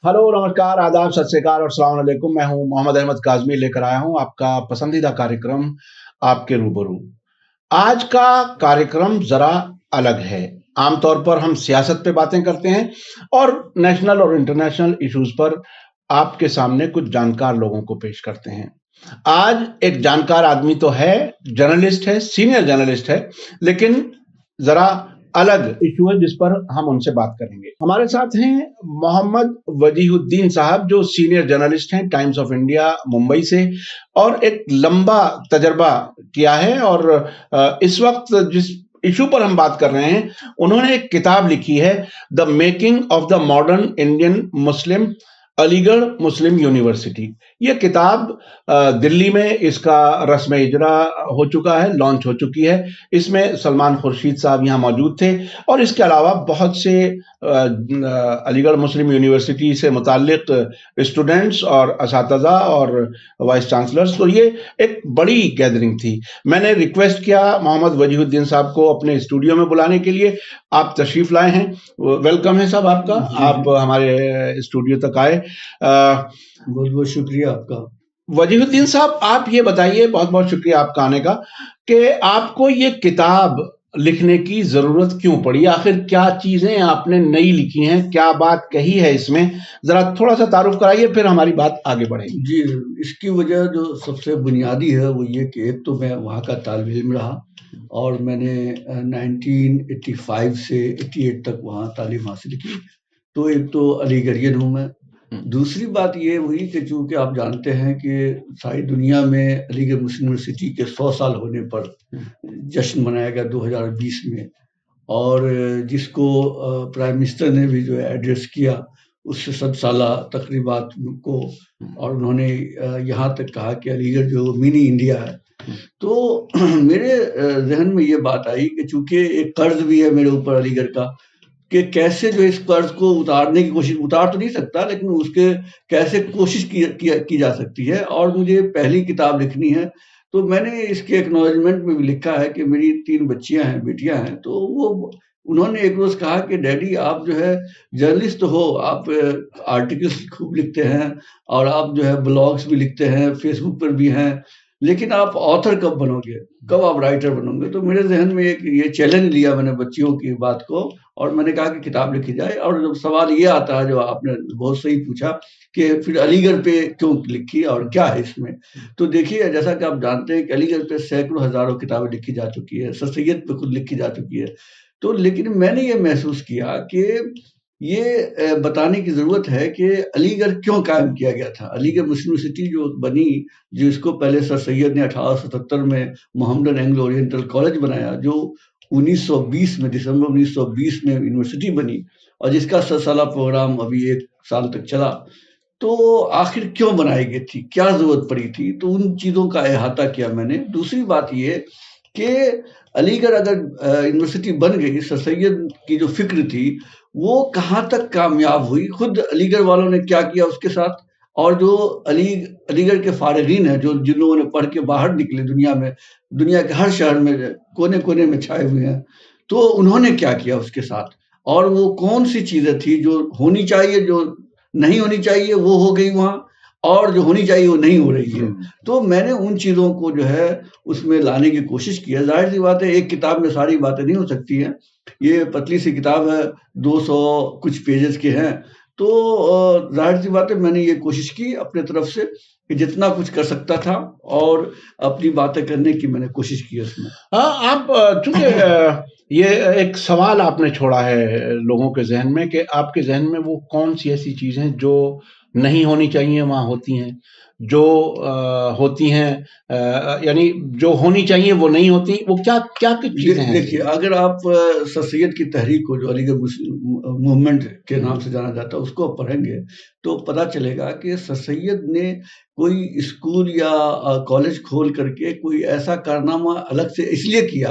Hello, नमस्कार, आदाब, सत श्री अकाल और अस्सलाम वालेकुम। मैं हूं मोहम्मद अहमद काज़मी, लेकर आया हूं आपका पसंदीदा कार्यक्रम आपके रूबरू। आज का कार्यक्रम ज़रा अलग है। आमतौर पर हम सियासत पे बातें करते हैं और नेशनल और इंटरनेशनल इश्यूज़ पर आपके सामने कुछ जानकार लोगों को पेश करते हैं। आज एक जानकार आदमी तो है, जर्नलिस्ट है, सीनियर जर्नलिस्ट है, लेकिन ज़रा अलग इश्यू है जिस पर हम उनसे बात करेंगे। हमारे साथ हैं मोहम्मद वजीहुद्दीन साहब, जो सीनियर जर्नलिस्ट हैं टाइम्स ऑफ इंडिया मुंबई से और एक लंबा तजर्बा किया है। और इस वक्त जिस इशू पर हम बात कर रहे हैं, उन्होंने एक किताब लिखी है, the making of the modern Indian Muslim, Aligarh Muslim university. ये किताब दिल्ली में इसका रस्म इजरा हो चुका है, लॉन्च हो चुकी है। इसमें सलमान खुर्शीद साहब यहाँ मौजूद थे और इसके अलावा बहुत से अलीगढ़ मुस्लिम यूनिवर्सिटी से मुताल्लिक स्टूडेंट्स और असातिज़ा और वाइस चांसलर्स। तो ये एक बड़ी गैदरिंग थी। मैंने रिक्वेस्ट किया मोहम्मद वजीहुद्दीन साहब को अपने स्टूडियो में बुलाने के लिए। आप तशरीफ लाए हैं, वेलकम है साहब आपका। आप हमारे स्टूडियो तक आए। बहुत बहुत शुक्रिया आपका। वजीहुद्दीन साहब, आप ये बताइए, बहुत बहुत शुक्रिया आपका आने का, कि आपको ये किताब लिखने की जरूरत क्यों पड़ी? आखिर क्या चीजें आपने नई लिखी हैं, क्या बात कही है इसमें? जरा थोड़ा सा तारुफ कराइए, फिर हमारी बात आगे बढ़ेगी। जी, इसकी वजह जो सबसे बुनियादी है वो ये कि एक तो मैं वहाँ का तालिब इल्म रहा और मैंने 1985 से 88 तक वहाँ तालीम हासिल की। तो एक तो अलीगढ़ियन हूँ मैं। दूसरी बात ये हुई कि चूँकि आप जानते हैं कि सारी दुनिया में अलीगढ़ मुस्लिम यूनिवर्सिटी के 100 साल होने पर जश्न मनाया गया 2020 में, और जिसको प्राइम मिनिस्टर ने भी जो है एड्रेस किया उस 100 साला तकरीबात को, और उन्होंने यहाँ तक कहा कि अलीगढ़ जो मिनी इंडिया है। तो मेरे ज़हन में ये बात आई कि चूँकि एक कर्ज़ भी है मेरे ऊपर अलीगढ़ का, कि कैसे जो इस कर्ज़ को उतारने की कोशिश, उतार तो नहीं सकता लेकिन उसके कैसे कोशिश की जा सकती है, और मुझे पहली किताब लिखनी है। तो मैंने इसके एक्नॉलेजमेंट में भी लिखा है कि मेरी 3 बच्चियाँ हैं, बेटियाँ हैं। तो वो उन्होंने एक रोज़ कहा कि डैडी आप जो है जर्नलिस्ट तो हो, आप आर्टिकल्स खूब लिखते हैं और आप जो है ब्लॉग्स भी लिखते हैं, फेसबुक पर भी हैं, लेकिन आप ऑथर कब बनोगे? कब आप राइटर बनोगे? तो मेरे ज़हन में एक ये चैलेंज लिया मैंने बच्चियों की बात को, और मैंने कहा कि किताब लिखी जाए। और जब सवाल ये आता है जो आपने बहुत सही पूछा कि फिर अलीगढ़ पे क्यों लिखी और क्या है इसमें? तो देखिए, जैसा कि आप जानते हैं कि अलीगढ़ पे सैकड़ों हज़ारों किताबें लिखी जा चुकी है, सर सैयद पे खुद लिखी जा चुकी है। तो लेकिन मैंने ये महसूस किया कि ये बताने की ज़रूरत है कि अलीगढ़ क्यों कायम किया गया था। अलीगढ़ मुस्लिम यूनिवर्सिटी जो बनी, जो इसको पहले सर सैयद ने 1877 में मोहम्मदन एंग्लो ओरिएंटल कॉलेज बनाया, जो 1920 में, दिसंबर 1920 में यूनिवर्सिटी बनी, और जिसका 100 साला प्रोग्राम अभी 1 साल तक चला। तो आखिर क्यों बनाई गई थी? क्या ज़रूरत पड़ी थी? तो उन चीज़ों का अहाता किया मैंने। दूसरी बात ये कि अलीगढ़ अगर यूनिवर्सिटी बन गई, सर सैयद की जो फ़िक्र थी, वो कहाँ तक कामयाब हुई, खुद अलीगढ़ वालों ने क्या किया उसके साथ, और जो अलीगढ़ के फ़ारिग़ीन हैं, जो जिन लोगों ने पढ़ के बाहर निकले दुनिया में, दुनिया के हर शहर में कोने-कोने में छाए हुए हैं, तो उन्होंने क्या किया उसके साथ, और वो कौन-सी चीज़ें थी जो होनी चाहिए, जो नहीं होनी चाहिए वो हो गई वहाँ, और जो होनी चाहिए वो नहीं हो रही है। तो मैंने उन चीज़ों को जो है उसमें लाने की कोशिश की है। ज़ाहिर-सी बात है, एक किताब में सारी बातें नहीं हो सकती हैं। ये पतली सी किताब है, 200 कुछ पेजेज़ की हैं। तो ज़ाहिर-सी बात है, मैंने ये कोशिश की अपने तरफ से कि जितना कुछ कर सकता था, और अपनी बातें करने की मैंने कोशिश की उसमें। हाँ, आप चूंकि ये एक सवाल आपने छोड़ा है लोगों के जहन में कि आपके जहन में वो कौन सी ऐसी चीजें जो नहीं होनी चाहिए वहाँ होती हैं, जो होती हैं, यानी जो होनी चाहिए वो नहीं होती, वो क्या क्या कुछ चीजें हैं? देखिए, अगर आप सर सैयद की तहरीक को, जो अलीगढ़ मुस्लिम मूवमेंट के नाम से जाना जाता है, उसको आप पढ़ेंगे तो पता चलेगा कि सर सैयद ने कोई स्कूल या कॉलेज खोल करके कोई ऐसा कारनामा अलग से इसलिए किया,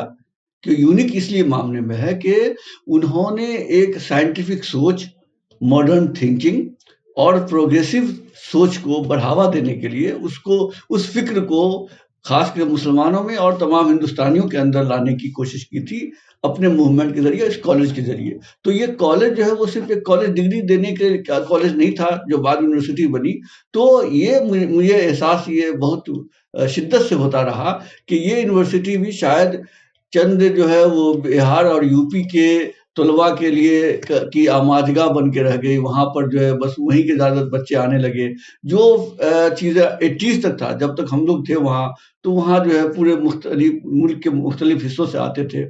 कि यूनिक इसलिए मामले में है कि उन्होंने एक साइंटिफिक सोच, मॉडर्न थिंकिंग और प्रोग्रेसिव सोच को बढ़ावा देने के लिए उसको, उस फ़िक्र को खासकर मुसलमानों में और तमाम हिंदुस्तानियों के अंदर लाने की कोशिश की थी अपने मूवमेंट के जरिए, इस कॉलेज के जरिए। तो ये कॉलेज जो है वो सिर्फ एक कॉलेज डिग्री देने के कॉलेज नहीं था जो बाद में यूनिवर्सिटी बनी। तो ये मुझे एहसास ये बहुत शिद्दत से होता रहा कि ये यूनिवर्सिटी भी शायद चंद जो है वो बिहार और यूपी के तलबा के लिए की आमाजगा बन के रह गई। वहाँ पर जो है बस वहीं के ज़्यादा बच्चे आने लगे। जो चीज़ें 80s तक था, जब तक हम लोग थे वहाँ, तो वहाँ जो है पूरे मुल्क के मुख्तलिफ हिस्सों से आते थे।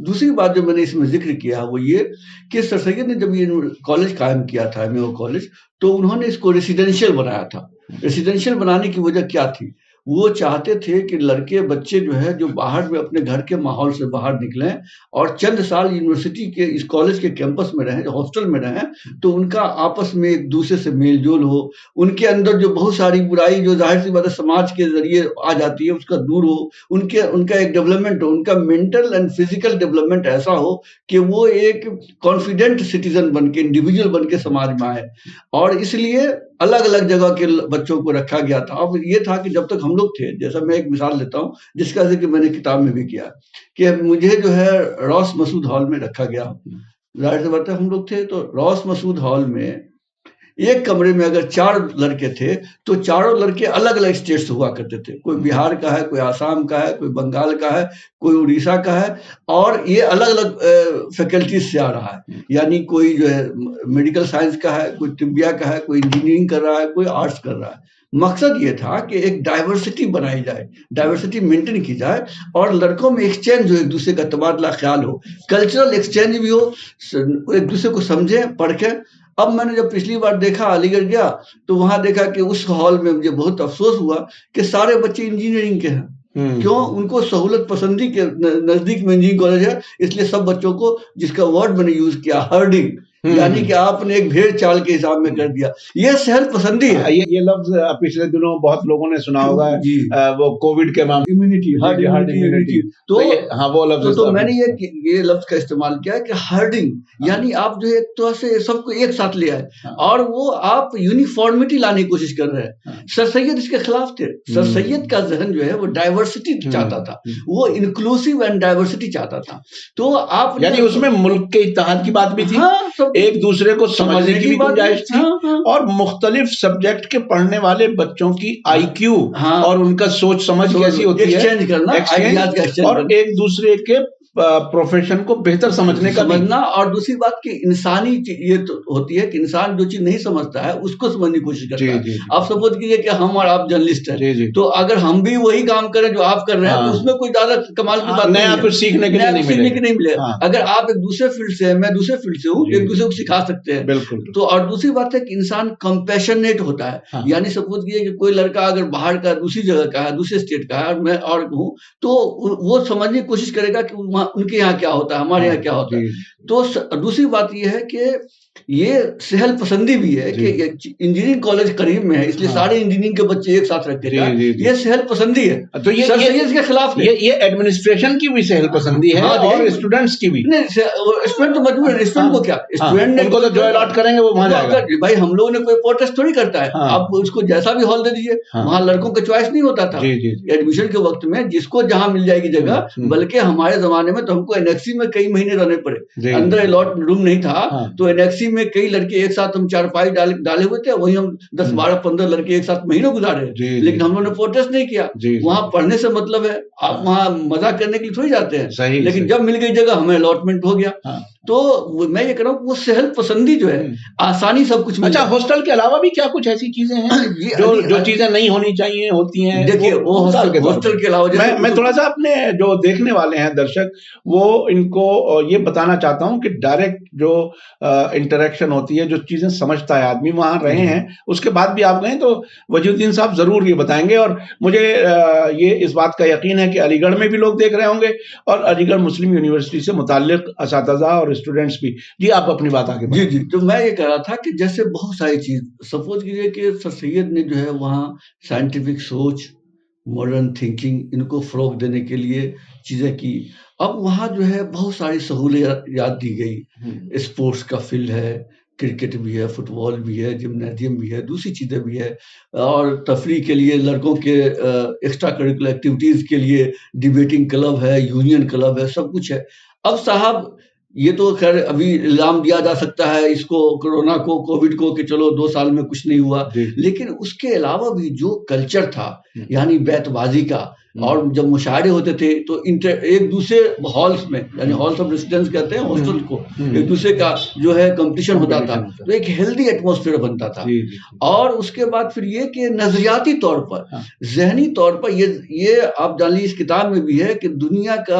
दूसरी बात जो मैंने इसमें ज़िक्र किया वो ये कि सर सैयद ने जब ये कॉलेज कायम किया था, एमएओ कॉलेज, तो उन्होंने इसको रेसिडेंशियल बनाया था। रेसिडेंशियल बनाने की वजह क्या थी? वो चाहते थे कि लड़के बच्चे जो है जो बाहर में अपने घर के माहौल से बाहर निकलें और चंद साल यूनिवर्सिटी के इस कॉलेज के कैंपस में रहें, हॉस्टल में रहें, तो उनका आपस में एक दूसरे से मेल जोल हो, उनके अंदर जो बहुत सारी बुराई जो जाहिर सी बात है समाज के जरिए आ जाती है उसका दूर हो, उनका एक डेवलपमेंट हो, उनका मेंटल एंड फिजिकल डेवलपमेंट ऐसा हो कि वो एक कॉन्फिडेंट सिटीजन बन के, इंडिविजुअल बन के समाज में आए। और इसलिए अलग अलग जगह के बच्चों को रखा गया था। अब ये था कि जब तक हम लोग थे, जैसा मैं एक मिसाल लेता हूँ जिसका जिक्र मैंने किताब में भी किया कि मुझे जो है रॉस मसूद हॉल में रखा गया। जाहिर सी बात है हम लोग थे, तो रॉस मसूद हॉल में एक कमरे में अगर 4 लड़के थे तो चारों लड़के अलग अलग स्टेट से हुआ करते थे। कोई बिहार का है, कोई आसाम का है, कोई बंगाल का है, कोई उड़ीसा का है, और ये अलग अलग फैकल्टीज से आ रहा है। यानी कोई जो है मेडिकल साइंस का है, कोई तिब्बिया का है, कोई इंजीनियरिंग कर रहा है, कोई आर्ट्स कर रहा है। मकसद ये था कि एक डाइवर्सिटी बनाई जाए, डाइवर्सिटी मेंटेन की जाए और लड़कों में एक्सचेंज हो, एक दूसरे का तबादला ख्याल हो, कल्चरल एक्सचेंज भी हो, एक दूसरे को समझें, परखें। अब मैंने जब पिछली बार देखा, अलीगढ़ गया, तो वहां देखा कि उस हॉल में मुझे बहुत अफसोस हुआ कि सारे बच्चे इंजीनियरिंग के हैं। क्यों? उनको सहूलत पसंदी के नजदीक में इंजीनियरिंग कॉलेज है, इसलिए सब बच्चों को, जिसका वर्ड मैंने यूज किया, हर्डिंग, यानी कि आपने एक भेड़ चाल के हिसाब में कर दिया। ये सहल पसंदी है। ये लफ्ज पिछले दिनों बहुत लोगों ने सुना होगा, वो कोविड के मामले, इम्यूनिटी, हर्ड इम्यूनिटी। तो हाँ वो लफ्ज, तो मैंने ये लफ्ज का इस्तेमाल किया है कि हर्डिंग, यानी आप जो है एक तरह से सबको एक साथ ले आए और वो आप यूनिफॉर्मिटी लाने की कोशिश कर रहे हैं। सर सैयद इसके खिलाफ थे। सर सैयद का जहन जो है वो डाइवर्सिटी चाहता था, वो इंक्लूसिव एंड डाइवर्सिटी चाहता था। तो आप यानी उसमें मुल्क के इत्तेहाद की बात भी थी, एक दूसरे को समझने की भी गुंजाइश थी, और मुख्तलिफ सब्जेक्ट के पढ़ने वाले बच्चों की आईक्यू और उनका सोच समझ कैसी होती है, एक्सचेंज करना, और एक दूसरे के प्रोफेशन को बेहतर समझना। और दूसरी बात कि इंसानी ये तो होती है कि इंसान जो चीज नहीं समझता है उसको समझने की कोशिश करता है। आप सपोज कीजिए कि हम और आप जर्नलिस्ट हैं, तो अगर हम भी वही काम करें जो आप कर रहे हैं, तो उसमें कोई ज्यादा कमाल की बात नहीं है, कुछ सीखने के नहीं मिलेगा। अगर आप एक दूसरे फील्ड से हैं, मैं दूसरे फील्ड से हूँ, एक दूसरे को सिखा सकते हैं। बिल्कुल। तो और दूसरी बात है कि इंसान कंपैशनेट होता है। यानी सपोज कीजिए कि कोई लड़का अगर बाहर का, दूसरी जगह का है, दूसरे स्टेट का है, और मैं और हूँ, तो वो समझने की कोशिश करेगा कि उनके यहाँ क्या होता है, हमारे यहाँ क्या होता है। तो दूसरी बात ये है कि ये सहल पसंदी भी है कि इंजीनियरिंग कॉलेज करीब में है, इसलिए सारे इंजीनियरिंग के बच्चे एक साथ रखेगा, ये सहल पसंदी है। तो ये के खिलाफ ये एडमिनिस्ट्रेशन की भी सहल पसंदी है और स्टूडेंट्स की भी। नहीं, स्टूडेंट तो मजबूर है, स्टूडेंट को क्या, स्टूडेंट ने उनको तो जो अलॉट करेंगे वो वहां जाएगा। भाई हम लोगों ने कोई प्रोटेस्ट थोड़ी करता है, आप उसको जैसा भी हॉल दे दीजिए। वहां लड़कों का चॉइस नहीं होता था एडमिशन के वक्त में, जिसको जहां मिल जाएगी जगह। बल्कि हमारे जमाने में तो हमको एनेक्सी में कई महीने रहने पड़े, अंदर अलॉट रूम नहीं था, तो एनेक्सी में कई लड़के एक साथ हम 4 डाले हुए थे, वहीं हम 10, 12, 15 लड़के एक साथ महीनों गुजारे। लेकिन हम लोगों ने प्रोटेस्ट नहीं किया। वहां पढ़ने से मतलब है, आप वहां मजा करने के लिए थोड़ी जाते हैं। लेकिन जब मिल गई जगह, हमें अलॉटमेंट हो गया। तो मैं ये कह रहा हूँ वो सहल पसंदी जो है, आसानी सब कुछ। अच्छा, हॉस्टल के अलावा भी क्या कुछ ऐसी चीजें हैं जो चीजें नहीं होनी चाहिए होती हैं? देखिए, वो हॉस्टल के अलावा मैं थोड़ा सा अपने जो देखने वाले हैं दर्शक, वो इनको ये बताना चाहता हूँ कि डायरेक्ट जो इंटरेक्शन होती है, जो चीजें समझता है आदमी, वहां रहे हैं, उसके बाद भी आप गए तो वजीउद्दीन साहब जरूर ये बताएंगे। और मुझे ये इस बात का यकीन है कि अलीगढ़ में भी लोग देख रहे होंगे और अलीगढ़ मुस्लिम यूनिवर्सिटी से मुताल्लिक असातिज़ा और स्टूडेंट्स भी। जी, आप अपनी बात आगे बढ़ाएं। जी, तो मैं ये कह रहा था कि जैसे बहुत सारी चीज, सपोज कीजिए कि सर सैयद ने जो है वहाँ साइंटिफिक सोच, मॉडर्न थिंकिंग, इनको फरोग देने के लिए चीजें की। अब वहाँ जो है बहुत सारी सहूलियत दी गई, स्पोर्ट्स का फील्ड है, क्रिकेट भी है, फुटबॉल भी है, जिम्नाजियम भी है, दूसरी चीज़ें भी है, और तफरीह के लिए लड़कों के एक्स्ट्रा करिकुलर एक्टिविटीज़ के लिए डिबेटिंग क्लब है, यूनियन क्लब है, सब कुछ है। अब साहब ये तो खैर अभी इल्ज़ाम दिया जा सकता है इसको, कोरोना को, कोविड को, कि चलो 2 साल में कुछ नहीं हुआ, लेकिन उसके अलावा भी जो कल्चर था, यानी बैतबाजी का, और जब मुशायरे होते थे तो एक दूसरे हॉल्स में, यानी हॉल्स ऑफ रेसिडेंस कहते हैं हॉस्टल को, एक दूसरे का जो है कंपटीशन होता था, तो एक हेल्दी एटमॉस्फेयर बनता था। और उसके बाद फिर ये कि नजरियाती तौर पर, जहनी तौर पर, ये आप जान लीजिए इस किताब में भी है कि दुनिया की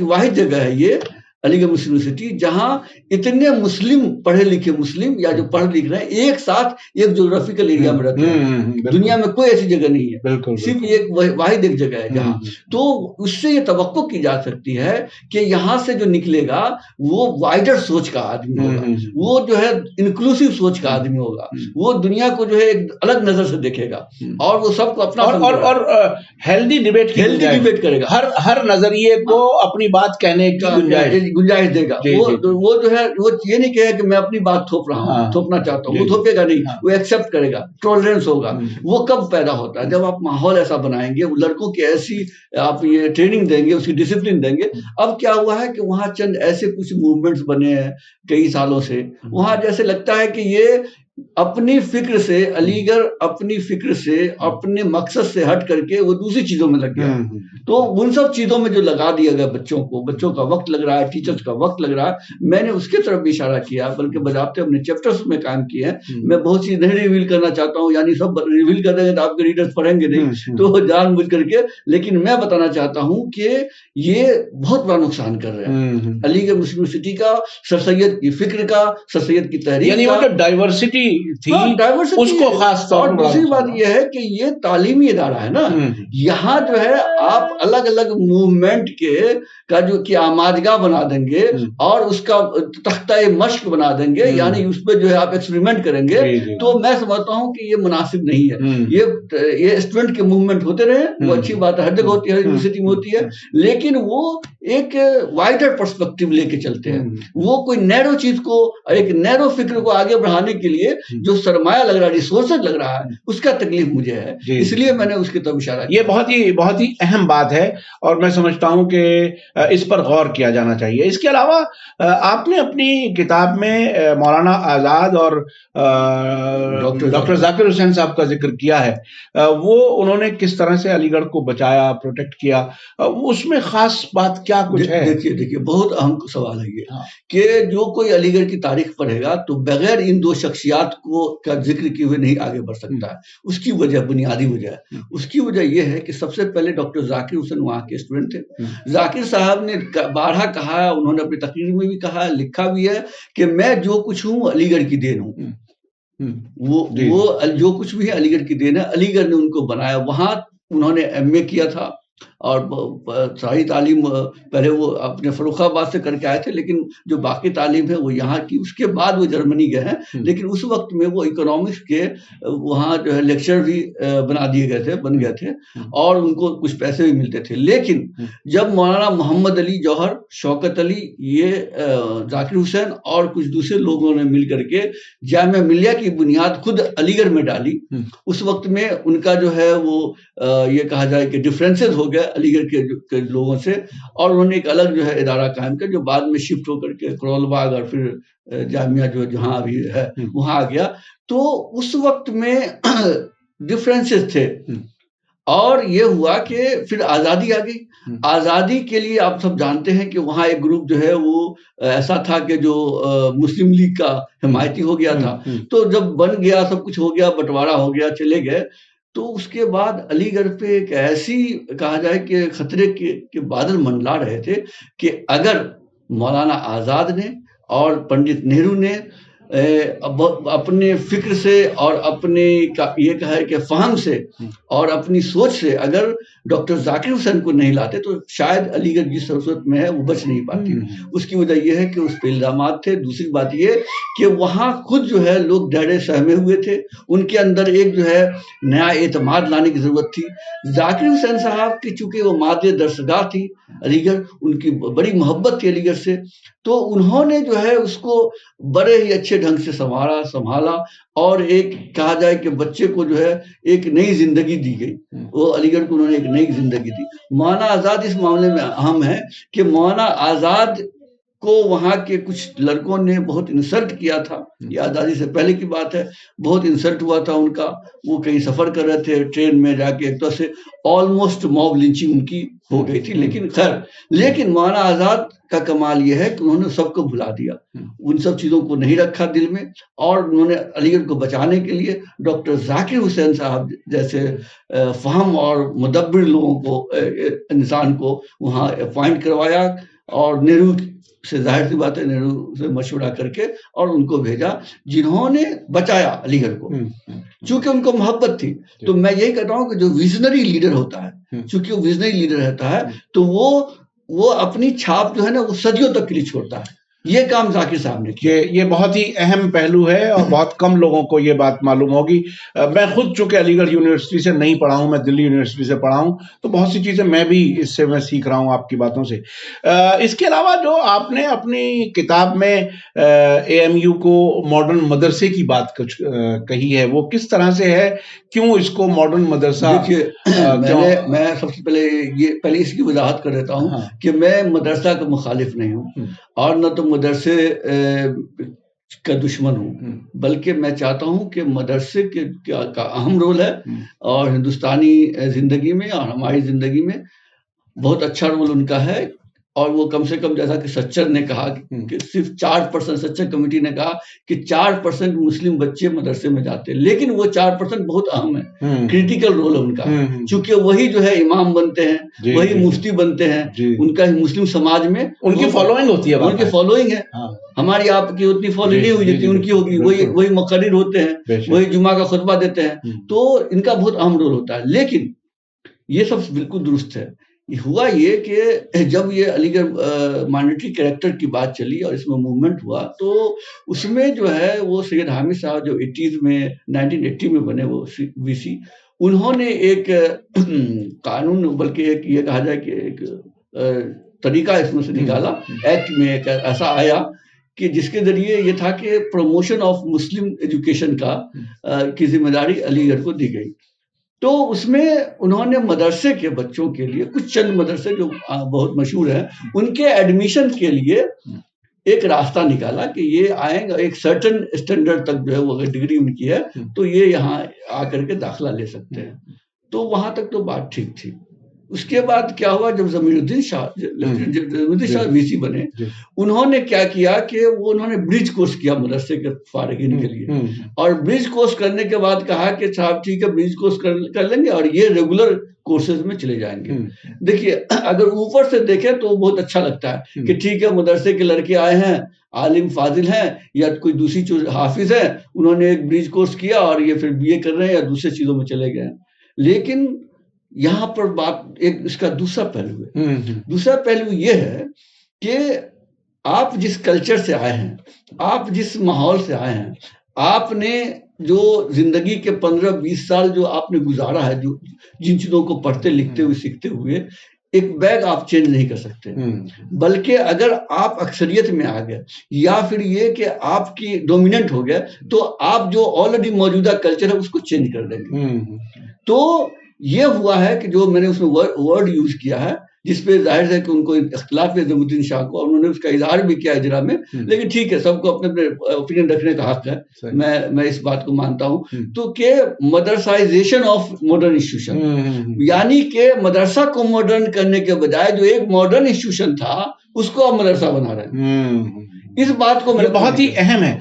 वाहिद जगह है ये अलीगढ़ मुस्लिम यूनिवर्सिटी, जहां इतने मुस्लिम, पढ़े लिखे मुस्लिम या जो पढ़ लिख रहे हैं, एक साथ एक ज्योग्राफिकल एरिया में रहते हैं। दुनिया में कोई ऐसी जगह नहीं है, सिर्फ एक वाहिद एक जगह है जहां। तो उससे ये तवक्को की जा सकती है कि यहाँ से जो निकलेगा वो वाइडर सोच का आदमी होगा, वो जो है इंक्लूसिव सोच का आदमी होगा, वो दुनिया को जो है एक अलग नजर से देखेगा, और वो सबको अपना और हेल्दी डिबेट करेगा, हर नजरिए को अपनी बात कहने की गुंजाइश देगा। वो जो है वो ये नहीं कहेगा कि मैं अपनी बात थोपना चाहता हूँ, वो थोपेगा नहीं, वो एक्सेप्ट करेगा, टॉलरेंस होगा। वो कब पैदा होता है? जब आप माहौल ऐसा बनाएंगे, लड़कों की ऐसी आप ये ट्रेनिंग देंगे, उसकी डिसिप्लिन देंगे। अब क्या हुआ है कि वहां चंद ऐसे कुछ मूवमेंट्स बने हैं कई सालों से, वहां जैसे लगता है कि ये अपनी फिक्र से, अलीगढ़ अपनी फिक्र से, अपने मकसद से हट करके वो दूसरी चीजों में लग गया। तो उन सब चीजों में जो लगा दिया गया बच्चों का वक्त लग रहा है, टीचर्स का वक्त लग रहा है। मैंने उसके तरफ भी इशारा किया, बल्कि बजाते अपने चैप्टर्स में काम किए हैं। मैं बहुत चीज नहीं रिवील करना चाहता हूँ, यानी सब रिवील कर देंगे तो आपके रीडर्स पढ़ेंगे नहीं, तो जानबूझ करके। लेकिन मैं बताना चाहता हूँ कि ये बहुत बड़ा नुकसान कर रहे हैं अलीगढ़ मुस्लिम यूनिवर्सिटी का, सर सैयद की फिक्र का, सर सैयद की तहरीक, यानी वो जो डाइवर्सिटी थी, उसको खास तौर पर। दूसरी बात यह है कि ये तालीमी इदारा है ना, यहाँ जो है आप अलग अलग मूवमेंट का जो कि आमाजगा बना देंगे और उसका तख्ता मश्क बना देंगे, यानी उस पर जो है आप एक्सपेरिमेंट करेंगे, तो मैं समझता हूँ कि ये मुनासिब नहीं है। ये स्टूडेंट के मूवमेंट होते रहे, वो अच्छी बात है, हर जगह होती है, हर यूनिवर्सिटी में होती है, लेकिन वो एक वाइडर पर्सपेक्टिव लेके चलते हैं। वो कोई नैरो चीज को, एक नैरो फिक्र को आगे बढ़ाने के लिए जो सरमाया लग रहा है, रिसोर्सेज लग रहा है, उसका तकलीफ मुझे है, इसलिए मैंने उसकी तरफ इशारा किया। ये बहुत ही अहम बात है और मैं समझता हूं कि इस पर गौर किया जाना चाहिए। इसके अलावा आपने अपनी किताब में मौलाना आजाद और डॉक्टर जाकिर हुसैन साहब का जिक्र किया है। वो उन्होंने किस तरह से अलीगढ़ को बचाया, प्रोटेक्ट किया, उसमें खास बात क्या कुछ है? देखिए बहुत अहम सवाल है ये, कि जो कोई अलीगढ़ की तारीख पढ़ेगा तो बगैर इन दो शख्सियात का जिक्र किए हुए नहीं आगे बढ़ सकता है। उसकी वजह, बुनियादी वजह, उसकी वजह यह है कि सबसे पहले डॉक्टर जाकिर हुसैन वहाँ के स्टूडेंट थे। जाकिर साहब ने बारहा कहा, उन्होंने अपनी तकरीर में भी कहा, लिखा भी है कि मैं जो कुछ हूँ अलीगढ़ की देन हूँ। वो जो कुछ भी है अलीगढ़ की देन है, अलीगढ़ ने उनको बनाया। वहाँ उन्होंने MA किया था और सारी तालीम पहले वो अपने फर्रुखाबाद से करके आए थे, लेकिन जो बाकी तालीम है वो यहाँ की। उसके बाद वो जर्मनी गए हैं, लेकिन उस वक्त में वो इकोनॉमिक्स के वहाँ जो है लेक्चर भी बन गए थे और उनको कुछ पैसे भी मिलते थे। लेकिन जब मौलाना मोहम्मद अली जौहर, शौकत अली, ये जाकिर हुसैन और कुछ दूसरे लोगों ने मिल करके जामिया मिलिया की बुनियाद खुद अलीगढ़ में डाली, उस वक्त में उनका जो है वो ये कहा जाए कि डिफरेंसेस हो गया अलीगढ़ के लोगों से, और उन्होंने एक अलग जो है इदारा कायम किया, जो बाद में शिफ्ट होकर के करोलबाग और फिर जामिया जो जहाँ अभी है वहां आ गया। तो उस वक्त में डिफरेंसेस थे और ये हुआ कि फिर आज़ादी आ गई। आज़ादी के लिए आप सब जानते हैं कि वहाँ एक ग्रुप जो है वो ऐसा था कि जो मुस्लिम लीग का हिमायती हो गया था। तो जब बन गया, सब कुछ हो गया, बंटवारा हो गया, चले गए, तो उसके बाद अलीगढ़ पे एक ऐसी कहा जाए कि खतरे के बादल मंडला रहे थे कि अगर मौलाना आज़ाद ने और पंडित नेहरू ने अपने फिक्र से और अपने ये कहा है कि फहम से और अपनी सोच से अगर डॉक्टर जाकिर हुसैन को नहीं लाते तो शायद अलीगढ़ जिस सूरत में है वो बच नहीं पाती। उसकी वजह यह है कि उस पर इल्जामात थे। दूसरी बात ये कि वहाँ खुद जो है लोग डरे सहमे हुए थे, उनके अंदर एक जो है नया एतमाद लाने की जरूरत थी। जाकिर हुसैन साहब की चूंकि वो मादे दरसगाह थी अलीगढ़, उनकी बड़ी मोहब्बत थी अलीगढ़ से, तो उन्होंने जो है उसको बड़े ही अच्छे ढंग से संभाला और एक कहा जाए कि बच्चे को जो है एक नई जिंदगी दी गई। वो अलीगढ़ को उन्होंने एक नई जिंदगी दी। मौलाना आज़ाद इस मामले में अहम है कि मौलाना आज़ाद को वहाँ के कुछ लड़कों ने बहुत इंसल्ट किया था। ये आज़ादी से पहले की बात है, बहुत इंसल्ट हुआ था उनका। वो कहीं सफ़र कर रहे थे, ट्रेन में जाके एक तरह से ऑलमोस्ट मॉब लिंचिंग उनकी हो गई थी। लेकिन खैर, लेकिन मौलाना आज़ाद का कमाल ये है कि उन्होंने सबको भुला दिया, उन सब चीज़ों को नहीं रखा दिल में, और उन्होंने अलीगढ़ को बचाने के लिए डॉक्टर जाकिर हुसैन साहब जैसे फ़हम और मुदब्बिर लोगों को, इंसान को वहाँ अपॉइंट करवाया, और नेहरू से, जाहिर सी बात है, नेहरू से मशवरा करके और उनको भेजा, जिन्होंने बचाया अलीगढ़ को। चूंकि उनको मोहब्बत थी, तो मैं यही कहता हूँ कि जो विजनरी लीडर होता है, चूंकि वो विजनरी लीडर रहता है, तो वो अपनी छाप जो है ना, वो सदियों तक के लिए छोड़ता है। ये काम जाकिर साहब ने किया। ये बहुत ही अहम पहलू है और बहुत कम लोगों को ये बात मालूम होगी। मैं खुद चूंकि अलीगढ़ यूनिवर्सिटी से नहीं पढ़ा हूँ, मैं दिल्ली यूनिवर्सिटी से पढ़ा हूँ, तो बहुत सी चीज़ें मैं भी इससे मैं सीख रहा हूँ आपकी बातों से। इसके अलावा जो आपने अपनी किताब में एएमयू को मॉडर्न मदरसे की बात कुछ कही है, वो किस तरह से है? क्यों इसको मॉडर्न मदरसा? देखिए, मैं सबसे पहले इसकी वजाहत कर देता हूँ कि मैं मदरसा का मुखालिफ नहीं हूँ और न तो मदरसे का दुश्मन हूँ, बल्कि मैं चाहता हूँ कि मदरसे का अहम रोल है, और हिंदुस्तानी ज़िंदगी में और हमारी ज़िंदगी में बहुत अच्छा रोल उनका है। और वो कम से कम, जैसा कि सच्चर ने कहा कि सिर्फ 4%, सच्चर कमेटी ने कहा कि 4% मुस्लिम बच्चे मदरसे में जाते हैं, लेकिन वो 4% बहुत अहम है, क्रिटिकल रोल है उनका, क्योंकि वही जो है इमाम बनते हैं, वही मुफ्ती बनते हैं, उनका मुस्लिम समाज में उनकी फॉलोइंग होती है, उनकी फॉलोइंग है। हमारी आपकी उतनी फॉलोइंग नहीं हुई जितनी उनकी होगी। वही मुक़र्रिर होते हैं, वही जुमा का खुतबा देते हैं, तो इनका बहुत अहम रोल होता है। लेकिन ये सब बिल्कुल दुरुस्त है। हुआ ये कि जब ये अलीगढ़ माइनॉरिटी कैरेक्टर की बात चली और इसमें मूवमेंट हुआ, तो उसमें जो है वो सैयद हामिद साहब जो 80s में 1980 में बने वो वीसी, उन्होंने एक कानून, बल्कि एक ये कहा जाए कि एक तरीका इसमें से निकाला। एक्ट में एक ऐसा आया कि जिसके जरिए ये था कि प्रमोशन ऑफ मुस्लिम एजुकेशन की जिम्मेदारी अलीगढ़ को दी गई। तो उसमें उन्होंने मदरसे के बच्चों के लिए, कुछ चंद मदरसे जो बहुत मशहूर हैं, उनके एडमिशन के लिए एक रास्ता निकाला कि ये आएंगे, एक सर्टेन स्टैंडर्ड तक जो है वो अगर डिग्री उनकी है तो ये यहाँ आकर के दाखिला ले सकते हैं। तो वहां तक तो बात ठीक थी। उसके बाद क्या हुआ, जब ज़मीरुद्दीन शाह वीसी बने, उन्होंने क्या किया कि उन्होंने ब्रिज कोर्स किया मदरसे के फारिगीन के लिए, और ब्रिज कोर्स करने के बाद कहा कि साहब ठीक है, ब्रिज कोर्स कर लेंगे और ये रेगुलर कोर्सेज में चले जाएंगे। देखिए, अगर ऊपर से देखें तो बहुत अच्छा लगता है कि ठीक है, मदरसे के लड़के आए हैं, आलिम फाजिल हैं या कोई दूसरी चीज हाफिज है, उन्होंने एक ब्रिज कोर्स किया और ये फिर बीए कर रहे हैं या दूसरी चीजों में चले गए। लेकिन यहाँ पर बात एक इसका दूसरा पहलू है। दूसरा पहलू ये है कि आप जिस कल्चर से आए हैं, आप जिस माहौल से आए हैं, आपने जो जिंदगी के 15-20 साल जो आपने गुजारा है, जो जिन चीजों को पढ़ते लिखते हुए सीखते हुए, एक बैग आप चेंज नहीं कर सकते। बल्कि अगर आप अक्सरियत में आ गए या फिर ये कि आपकी डोमिनेंट हो गया, तो आप जो ऑलरेडी मौजूदा कल्चर है उसको चेंज कर देंगे। तो ये हुआ है कि जो मैंने उसमें वर्ड यूज किया है, जिसपे जाहिर है कि उनको इख्तिलाफ है ज़मीरुद्दीन शाह को, और उन्होंने उसका इजहार भी किया इजरा में, लेकिन ठीक है, सबको अपने अपने ओपिनियन रखने का हक है, मैं इस बात को मानता हूँ। तो के मदरसाइजेशन ऑफ मॉडर्न इंस्टीट्यूशन, यानी कि मदरसा को मॉडर्न करने के बजाय जो एक मॉडर्न इंस्टीट्यूशन था उसको आप मदरसा बना रहे हैं। इस बात को ये बहुत ही अहम है।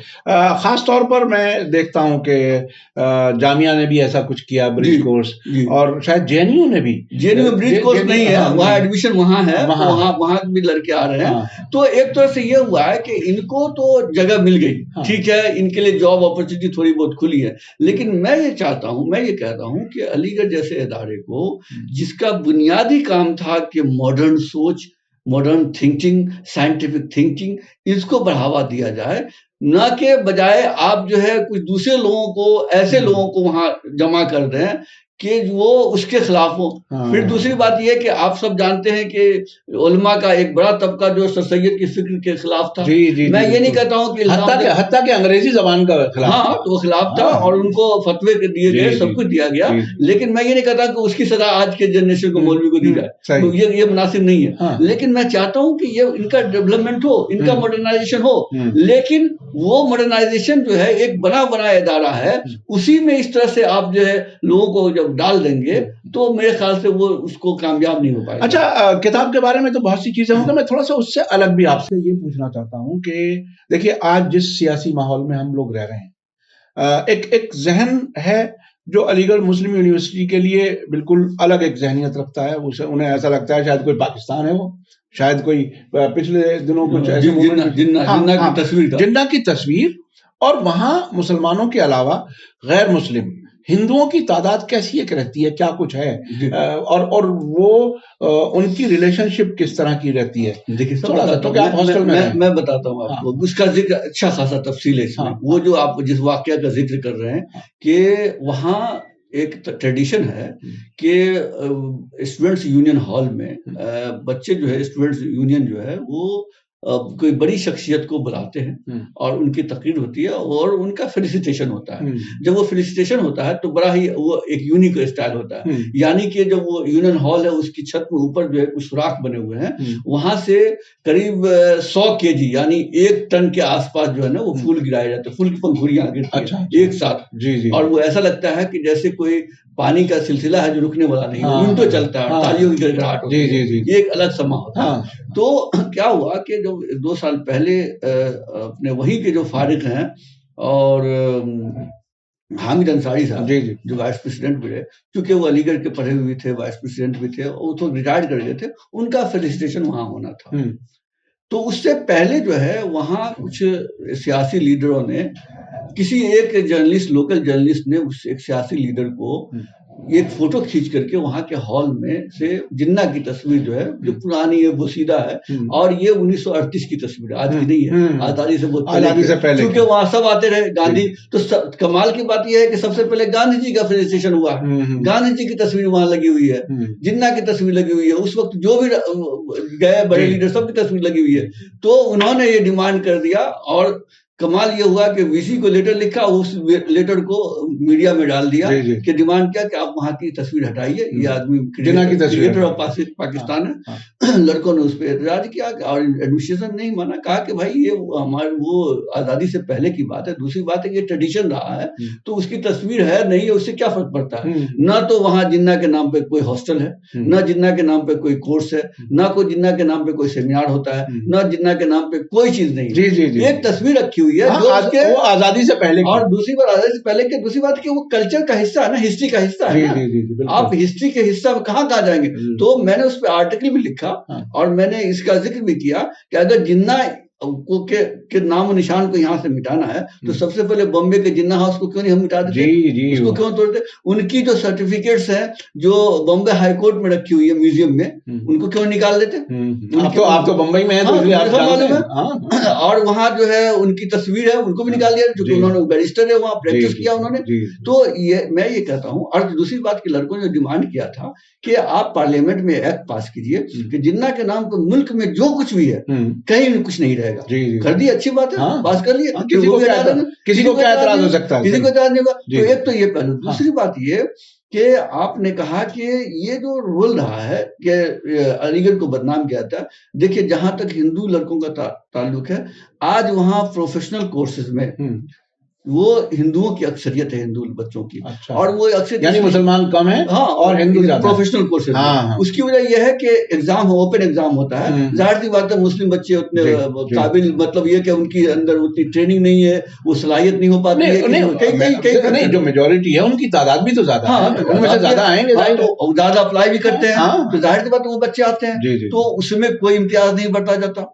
खास तौर पर मैं देखता हूं कि जामिया ने भी ऐसा कुछ किया, ब्रिज कोर्स, और शायद जेएनयू ने भी। जेएनयू में ब्रिज कोर्स नहीं है, वहाँ एडमिशन वहाँ है, वहाँ भी लड़के आ रहे हैं। तो एक तरह से ये हुआ है कि इनको तो जगह मिल गई, ठीक है, इनके लिए जॉब अपॉर्चुनिटी थोड़ी बहुत खुली है। लेकिन मैं ये चाहता हूँ, मैं ये कहता हूँ कि अलीगढ़ जैसे इदारे को, जिसका बुनियादी काम था कि मॉडर्न सोच, मॉडर्न थिंकिंग, साइंटिफिक थिंकिंग, इसको बढ़ावा दिया जाए, न के बजाय आप जो है कुछ दूसरे लोगों को, ऐसे लोगों को वहां जमा कर दें कि वो उसके खिलाफ हो। हाँ। फिर दूसरी बात ये है कि आप सब जानते हैं कि उलमा का एक बड़ा तबका जो सर सैयद की फिक्र के खिलाफ था। जी जी मैं जी, ये नहीं कहता हूँ कि हत्ता के अंग्रेजी जबान का खिलाफ हाँ था। तो वो खिलाफ था हाँ, और उनको फतवे दिए जी गए, जी सब कुछ दिया गया, जी, लेकिन मैं ये नहीं कहता कि उसकी सजा आज के जनरेशन को मौलवी को दी जाए, सही। ये मुनासिब नहीं है। हाँ। लेकिन मैं चाहता हूँ कि ये इनका डेवलपमेंट हो, इनका मॉडर्नाइजेशन हो, लेकिन वो मॉडर्नाइजेशन जो है एक बना बनाया इदारा है, उसी में इस तरह से आप जो है लोगों को जब डाल देंगे तो मेरे ख्याल से वो उसको कामयाब नहीं हो पाएगा। अच्छा, किताब के बारे में तो बहुत सी चीजें होंगी, मैं थोड़ा सा उससे अलग भी आपसे ये पूछना चाहता हूँ कि देखिए आज जिस सियासी माहौल में हम लोग रह रहे हैं, एक जहन है जो अलीगढ़ मुस्लिम यूनिवर्सिटी के लिए बिल्कुल अलग एक जहनियत रखता है। उसे उन्हें ऐसा लगता है शायद कोई पाकिस्तान है, वो शायद कोई पिछले दिनों कुछ ऐसे जिन्ना की तस्वीर, और वहां मुसलमानों के अलावा गैर मुस्लिम हिंदुओं की तादाद कैसी एक रहती है, क्या कुछ है, और वो उनकी रिलेशनशिप किस तरह की रहती है? देखिए थोड़ा सा तो क्या आप हॉस्टल में मैं बताता हूँ आपको। हाँ। उसका जिक्र अच्छा खासा तफसील है इसमें। हाँ। वो जो आप जिस वाकया का जिक्र कर रहे हैं कि वहाँ एक ट्रेडिशन है कि स्टूडेंट्स यूनियन हॉल में बच्चे जो है स्टूडेंट्स यूनियन जो है वो कोई बड़ी शख्सियत को बुलाते हैं और उनकी तकरीर होती है और उनका फेलिसिटेशन होता है। जब वो फेलिसिटेशन होता है तो बड़ा ही वो एक यूनिक स्टाइल होता है, यानी कि जब वो यूनियन हॉल है उसकी छत में ऊपर जो है कुछ सुराख बने हुए हैं, वहां से करीब 100 kg यानी 1 टन के आसपास जो है ना वो फूल गिराए जाते हैं, फूल की पंखुड़ियां गिरती हैं एक साथ। जी। और वो ऐसा लगता है कि जैसे कोई पानी का सिलसिला है जो रुकने वाला नहीं, यूं तो चलता है, तालियों की गड़गड़ाहट होती है, ये एक अलग समा होता है। तो क्या हुआ कि जो 2 साल पहले अपने वहीं के जो फारिग हैं और हामिद अंसारी साहब जो वाइस प्रेसिडेंट भी रहे, क्योंकि वो अलीगढ़ के पढ़े हुए थे, वाइस प्रेसिडेंट भी थे, वो तो रिटायर्ड कर गए थे, उनका फेलिसिटेशन वहां होना था। तो उससे पहले जो है वहां कुछ सियासी लीडरों ने, किसी एक जर्नलिस्ट, लोकल जर्नलिस्ट ने उस एक सियासी लीडर को एक फोटो खींच करके वहां के हॉल में से जिन्ना की तस्वीर जो है, जो पुरानी है, बोसीदा है, और ये 1938 की तस्वीर है, आज की नहीं है, आजादी से बहुत पहले, क्योंकि वहां सब आते रहे गांधी। तो कमाल की बात यह है कि सबसे पहले गांधी जी का फेलिसिटेशन हुआ, गांधी जी की तस्वीर वहां लगी हुई है, जिन्ना की तस्वीर लगी हुई है, उस वक्त जो भी गए बड़े लीडर सबकी तस्वीर लगी हुई है। तो उन्होंने ये डिमांड कर दिया और कमाल ये हुआ कि वीसी को लेटर लिखा, उस लेटर को मीडिया में डाल दिया कि डिमांड किया कि आप वहां की तस्वीर हटाइए, ये आदमी क्रिकेटर ऑफ पाकिस्तान है। लड़कों ने उस पर एतराज किया और एडमिनिस्ट्रेशन नहीं माना, कहा कि भाई ये हमारे वो आजादी से पहले की बात है, दूसरी बात है कि ये ट्रेडिशन रहा है, तो उसकी तस्वीर है नहीं है, उससे क्या फर्क पड़ता है। न तो वहां जिन्ना के नाम पे कोई हॉस्टल है, न जिन्ना के नाम पे कोई कोर्स है, न कोई जिन्ना के नाम पे कोई सेमिनार होता है, न जिन्ना के नाम पे कोई चीज नहीं है। एक तस्वीर रखी हुई है जो वो आजादी से पहले, और दूसरी बात आजादी से पहले की दूसरी बात कि वो कल्चर का हिस्सा है ना, हिस्ट्री का हिस्सा है ना। आप हिस्ट्री के हिस्सा में कहाँ जाएंगे। तो मैंने उस पर आर्टिकल भी लिखा और मैंने इसका जिक्र भी किया कि अगर जिन्ना को के नाम निशान को यहाँ से मिटाना है तो सबसे पहले बॉम्बे के जिन्ना हाउस को क्यों नहीं हम मिटा देते, उसको क्यों तोड़ते। उनकी जो सर्टिफिकेट्स हैं जो बॉम्बे हाई कोर्ट में रखी हुई है म्यूजियम में, उनको क्यों निकाल देते। आप तो बम्बई में हैं तो इसलिए आप मालूम है। और वहाँ जो है उनकी तस्वीर है, उनको भी निकाल दिया, क्योंकि उन्होंने बैरिस्टर है, वहाँ प्रैक्टिस किया उन्होंने। तो मैं ये कहता हूँ। और दूसरी बात की लड़कों ने डिमांड किया था कि आप पार्लियामेंट में एक्ट पास कीजिए कि जिन्ना के नाम पर मुल्क में जो कुछ भी है कहीं कुछ नहीं रहेगा। कर दी, अच्छी बात है, पास कर लिया, किसी को क्या एतराज हो सकता है, किसी को एतराज नहीं होगा। तो एक तो ये पहलू। दूसरी बात ये कि आपने कहा कि ये जो रोल रहा है कि अलीगढ़ को बदनाम किया था। देखिए जहां तक हिंदू लड़कों का ताल्लुक है, आज वहां प्रोफेशनल कोर्सेज में वो हिंदुओं की अक्सरियत है, हिंदू बच्चों की। अच्छा। और वो अक्सर यानी मुसलमान कम है, हाँ, और हिंदू प्रोफेशनल कोर्सेज। हाँ। उसकी वजह यह है कि एग्जाम ओपन एग्जाम होता है, जाहिर सी बात है मुस्लिम बच्चे उतने काबिल, मतलब ये कि उनकी अंदर उतनी ट्रेनिंग नहीं है, वो सलाहियत नहीं हो पाती है। नहीं, जो मेजोरिटी है उनकी तादाद भी तो ज्यादा है, उनमें से ज्यादा आएंगे, ज्यादा अप्लाई भी करते हैं, तो जाहिर सी बात है वो बच्चे आते हैं, तो उसमें कोई इम्तियाज नहीं बढ़ता जाता।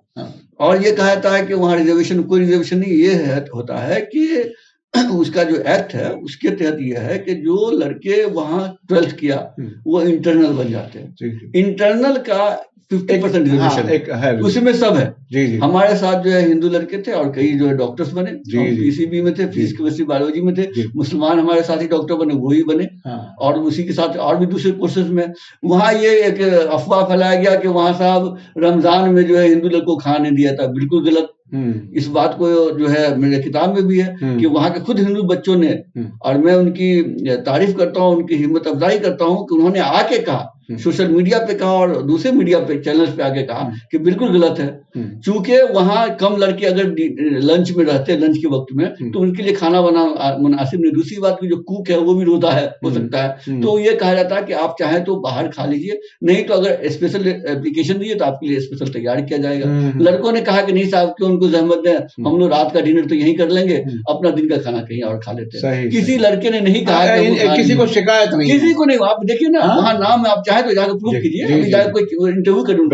और ये कहा जाता है कि वहाँ रिजर्वेशन, कोई रिजर्वेशन नहीं। ये होता है कि उसका जो एक्ट है उसके तहत यह है कि जो लड़के वहाँ 12th किया वो इंटरनल बन जाते हैं। इंटरनल का 50% रिजर्वेशन है, उसमें सब है। जी जी। हमारे साथ जो है हिंदू लड़के थे और कई जो है डॉक्टर्स बने, पीसीबी में थे, फिजिक्स केमिस्ट्री बायोलॉजी में थे, मुसलमान हमारे साथ ही डॉक्टर बने, वो ही बने। और उसी के साथ और भी दूसरे कोर्सेज में। वहाँ ये एक अफवाह फैलाया गया कि वहाँ साहब रमजान में जो है हिंदू लड़कों को खाने दिया था, बिल्कुल गलत। इस बात को जो है मेरे किताब में भी है कि वहाँ के खुद हिंदू बच्चों ने, और मैं उनकी तारीफ करता हूँ, उनकी हिम्मत अफजाई करता हूँ कि उन्होंने आके कहा, सोशल मीडिया पे कहा और दूसरे मीडिया पे चैनल्स पे आके कहा कि बिल्कुल गलत है। चूंकि वहाँ कम लड़के अगर लंच में रहते हैं, लंच के वक्त में, तो उनके लिए खाना बना मुनासिब नहीं। दूसरी बात की जो कुक है वो भी रोजा है, हो सकता है, तो ये कहा जाता है कि आप चाहें तो बाहर खा लीजिए, नहीं तो अगर स्पेशल एप्लीकेशन दीजिए तो आपके लिए स्पेशल तैयार किया जाएगा। लड़कों ने कहा कि नहीं साहब, क्यों उनको जहमत दें, हम लोग रात का डिनर तो यहीं कर लेंगे, अपना दिन का खाना कहीं और खा लेते हैं। किसी लड़के ने नहीं कहा, किसी को शिकायत नहीं, किसी को नहीं। आप देखिए ना, वहाँ नाम आप चाहे तो जाकर प्रूव कीजिए, अभी जाकर कोई इंटरव्यू करूँ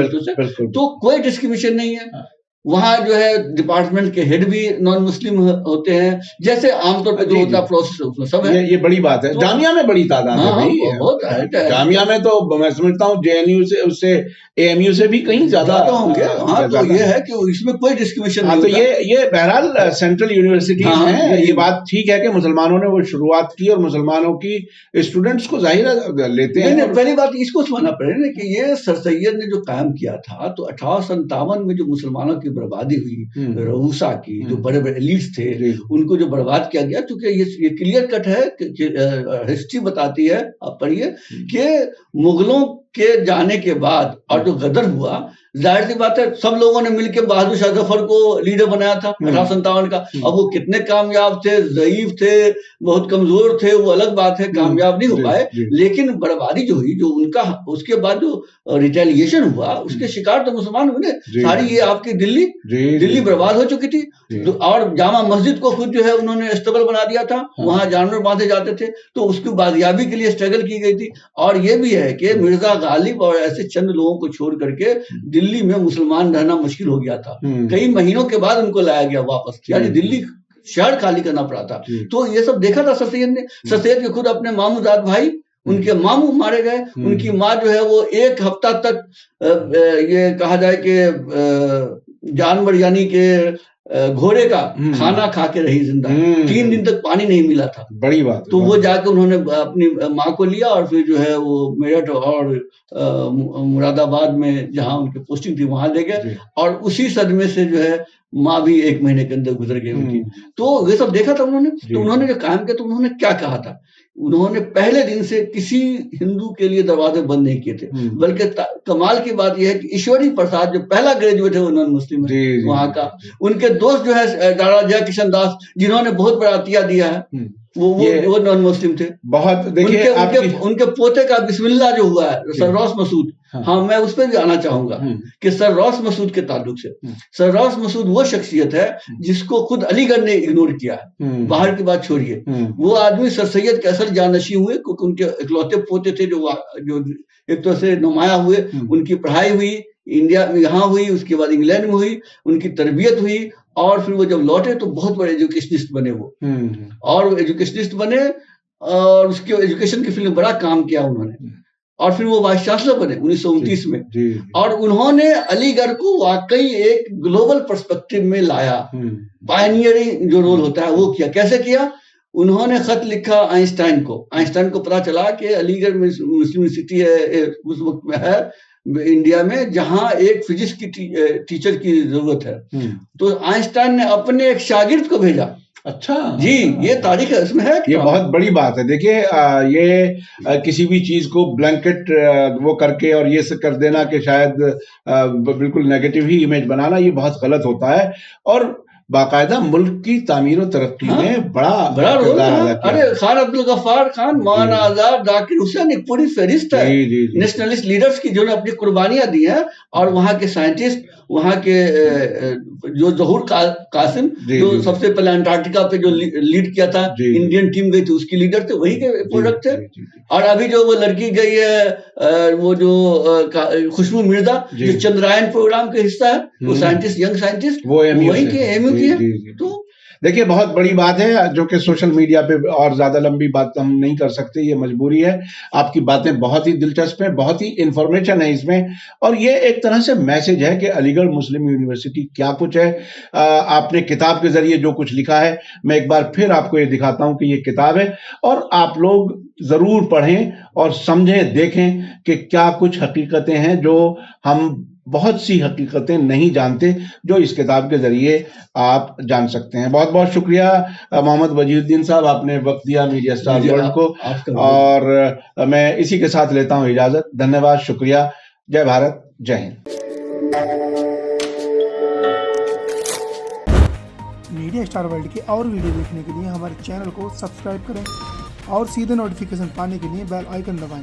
तो कोई डिस्क्रिमिनेशन नहीं है। वहाँ जो है डिपार्टमेंट के हेड भी नॉन मुस्लिम होते हैं, जैसे आमतौर पर जो होता है प्रोसेस उसमें सब है। ये बड़ी बात है। तो जामिया में बड़ी तादाद है भाई, जामिया में तो मैं समझता हूँ जेएनयू से, उससे एएमयू से भी कहीं ज्यादा होंगे। हाँ, तो ये है कि इसमें कोई डिस्क्रिमिनेशन नहीं होता। तो ये बहरहाल सेंट्रल यूनिवर्सिटी है, ये बात ठीक है कि मुसलमानों ने वो शुरुआत की और मुसलमानों की स्टूडेंट्स को जाहिर लेते हैं। पहली बात इसको समझना पड़ेगा कि ये सर सैयद ने जो काम किया था, तो 1857 में जो मुसलमानों की बर्बादी हुई, रऊसा की, जो बड़े बड़े एलिट्स थे उनको जो बर्बाद किया गया, क्योंकि ये क्लियर कट है कि हिस्ट्री बताती है, आप पढ़िए, कि मुगलों के जाने के बाद और जो गदर हुआ, जाहिर सी बात है सब लोगों ने मिलकर बहादुर शाह जफर को लीडर बनाया था 1857 का। अब वो कितने कामयाब थे, ज़ईफ थे, बहुत कमजोर थे, वो अलग बात है, कामयाब नहीं हो पाए, लेकिन बर्बादी जो हुई, जो उनका उसके बाद जो रिटेलिएशन हुआ, उसके शिकार तो मुसलमान हुए। सारी ये आपकी दिल्ली बर्बाद हो चुकी थी, और जामा मस्जिद को खुद जो है उन्होंने स्टेबल बना दिया था, वहां जानवर बांधे जाते थे, तो उसकी बाजियाबी के लिए स्ट्रगल की गई थी। और ये भी है कि मिर्जा गालिब और ऐसे चंद लोगों को छोड़ करके दिल्ली में मुसलमान रहना मुश्किल हो गया था। कई महीनों के बाद उनको लाया गया वापस, यानी दिल्ली शहर खाली करना पड़ा था। तो ये सब देखा था सर सैयद ने। सर सैयद के खुद अपने मामूजाद भाई, उनके मामू मारे गए, उनकी माँ जो है वो एक हफ्ता तक ये कहा जाए कि जानवर यानी कि घोड़े का खाना खा के रही जिंदा। 3 दिन तक पानी नहीं मिला था। बड़ी बात। तो वो जाकर उन्होंने अपनी माँ को लिया और फिर जो है वो मेरठ और मुरादाबाद में जहाँ उनकी पोस्टिंग थी वहां ले गए, और उसी सदमे से जो है माँ भी 1 महीने के अंदर गुजर गई उनकी। तो ये सब देखा था उन्होंने। तो उन्होंने जो काम किया, तो उन्होंने क्या कहा था, उन्होंने पहले दिन से किसी हिंदू के लिए दरवाजे बंद नहीं किए थे। बल्कि कमाल की बात यह है कि ईश्वरी प्रसाद जो पहला ग्रेजुएट है वो नॉन मुस्लिम है वहां का। उनके दोस्त जो है दादा जय किशन दास, जिन्होंने बहुत बड़ा अतिया दिया है, वो नॉन मुस्लिम थे। बहुत देखिए उनके पोते का बिस्मिल्लाह जो हुआ है, सर रॉस मसूद, हाँ मैं उस पर भी आना चाहूंगा कि सर रॉस मसूद के ताल्लुक से, सर रॉस मसूद वो शख्सियत है जिसको खुद अलीगढ़ ने इग्नोर किया है। बाहर की बात छोड़िए, वो आदमी सर सैयद के असल जानशी हुए, क्योंकि उनके इकलौते पोते थे जो एक तरह से नुमाया हुए। उनकी पढ़ाई हुई इंडिया में, यहाँ हुई, उसके बाद इंग्लैंड में हुई, उनकी तरबियत हुई, और फिर वो जब लौटे तो बहुत बड़े एजुकेशनिस्ट बने वो। और एजुकेशनिस्ट बने और उसके एजुकेशन के फील्ड में बड़ा काम किया उन्होंने, और फिर वो वाइस चांसलर बने 1929 में। और उन्होंने अलीगढ़ को वाकई एक ग्लोबल पर्सपेक्टिव में लाया। पायनियरिंग जो रोल होता है वो किया। कैसे किया? उन्होंने खत लिखा आइंस्टाइन को पता चला कि अलीगढ़ में मुस्लिम यूनिवर्सिटी है उस वक्त में है इंडिया में, जहां एक फिजिक्स की टीचर की जरूरत है। तो आइंस्टाइन ने अपने एक शागिर्द को भेजा। अच्छा जी, ये तारीख है, इसमें है। ये बहुत बड़ी बात है। देखिए ये किसी भी चीज को ब्लैंकेट वो करके और ये कर देना कि शायद बिल्कुल नेगेटिव ही इमेज बनाना, ये बहुत गलत होता है। और बाकायदा मुल्क की तामीर और तरक्की में बड़ा रोल है। अरे खान अब्दुल गफ्फार खान, मौलाना आजाद, जाकिर हुसैन, एक पूरी फहरिस्त है नेशनलिस्ट लीडर्स की जिन्होंने अपनी कुर्बानियां दी हैं। और वहाँ के साइंटिस्ट, वहाँ के जो जहूर कासिम जो सबसे पहले अंटार्कटिका पे जो लीड किया था, इंडियन टीम गई थी, उसकी लीडर थे, वही के प्रोडक्ट थे। और अभी जो वो लड़की गई है, वो जो खुशबू मिर्जा जो चंद्रयान प्रोग्राम का हिस्सा है, वो साइंटिस्ट, यंग साइंटिस्ट, वही के एमयू की है। तो देखिए, बहुत बड़ी बात है जो कि सोशल मीडिया पे और ज़्यादा लंबी बात हम नहीं कर सकते, ये मजबूरी है। आपकी बातें बहुत ही दिलचस्प हैं, बहुत ही इन्फॉर्मेशन है इसमें और ये एक तरह से मैसेज है कि अलीगढ़ मुस्लिम यूनिवर्सिटी क्या कुछ है। आपने किताब के ज़रिए जो कुछ लिखा है, मैं एक बार फिर आपको ये दिखाता हूँ कि ये किताब है और आप लोग ज़रूर पढ़ें और समझें, देखें कि क्या कुछ हकीकतें हैं जो हम बहुत सी हकीकतें नहीं जानते, जो इस किताब के ज़रिए आप जान सकते हैं। बहुत-बहुत शुक्रिया मोहम्मद वजीहुद्दीन साहब, आपने वक़्त दिया मीडिया स्टार जी, वर्ल्ड को और मैं इसी के साथ लेता हूँ इजाज़त। धन्यवाद, शुक्रिया। जय भारत, जय हिंद। मीडिया स्टार वर्ल्ड के और वीडियो देखने के लिए हमारे चैनल को सब्सक्राइब करें और सीधे नोटिफिकेशन पाने के लिए बेल आइकन दबाएं।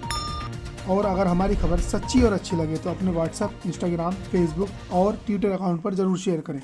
और अगर हमारी खबर सच्ची और अच्छी लगे तो अपने व्हाट्सएप, इंस्टाग्राम, फेसबुक और ट्विटर अकाउंट पर ज़रूर शेयर करें।